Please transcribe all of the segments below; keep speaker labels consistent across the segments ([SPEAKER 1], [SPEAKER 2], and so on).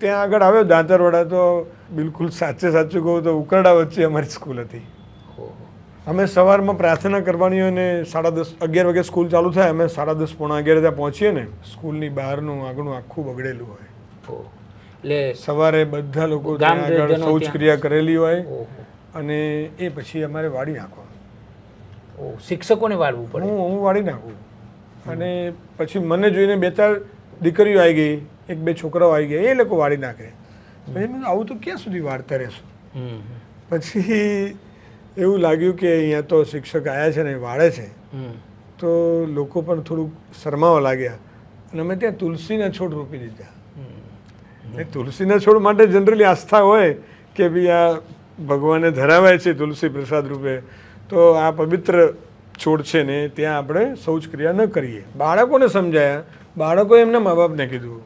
[SPEAKER 1] ત્યાં આગળ આવ્યો દાંતરવાડા તો બિલકુલ સાચું કહું તો ઉકરડા વચ્ચે અમારી સ્કૂલ હતી. અમે સવારમાં પ્રાર્થના કરવાની હોય ને 10:30 11 વાગે સ્કૂલ ચાલુ થાય, અમે 10:30 પોણા 11 ત્યાં પહોંચીએ ને સ્કૂલની બહારનું આગળનું આખું બગડેલું હોય.
[SPEAKER 2] એટલે
[SPEAKER 1] સવારે બધા લોકો ત્યાં આગળ શૌચક્રિયા કરેલી હોય અને એ પછી અમારે વાળી નાખવાનું.
[SPEAKER 2] શિક્ષકોને વાળવું પડે.
[SPEAKER 1] હું વાળી નાખું અને પછી મને જોઈને 2-4 દીકરીઓ આવી ગઈ, 1-2 છોકરાઓ આવી ગયા, એ લોકો વાળી નાખે. પછી મેં આવું તો ક્યાં સુધી વાળતા રહેશું. પછી એવું લાગ્યું કે અહીંયા તો શિક્ષક આવ્યા છે ને વાળે છે તો લોકો પણ થોડુંક શરમાવા લાગ્યા અને અમે ત્યાં તુલસીના છોડ રોપી દીધા. તુલસીના છોડ માટે જનરલી આસ્થા હોય કે ભાઈ આ ભગવાને ધરાવાય છે તુલસી પ્રસાદ રૂપે, તો આ પવિત્ર છોડ છે ને ત્યાં આપણે શૌચક્રિયા ન કરીએ. બાળકોને સમજાયા, બાળકોએ એમના મા બાપને કીધું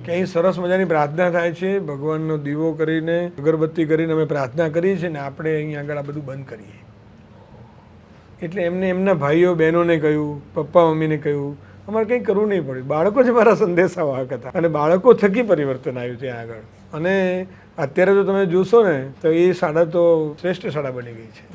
[SPEAKER 1] કે અહીં સરસ મજાની પ્રાર્થના થાય છે, ભગવાનનો દીવો કરીને અગરબત્તી કરીને અમે પ્રાર્થના કરીએ છીએ ને આપણે અહીં આગળ આ બધું બંધ કરીએ. એટલે એમને એમના ભાઈઓ બહેનોને કહ્યું, પપ્પા મમ્મીને કહ્યું, અમારે કંઈ કરવું નહીં પડ્યું. બાળકો જ મારા સંદેશાવાહક હતા અને બાળકો થકી પરિવર્તન આવ્યું ત્યાં આગળ. અને અત્યારે તો તમે જોશો ને તો એ શાળા તો શ્રેષ્ઠ શાળા બની ગઈ છે.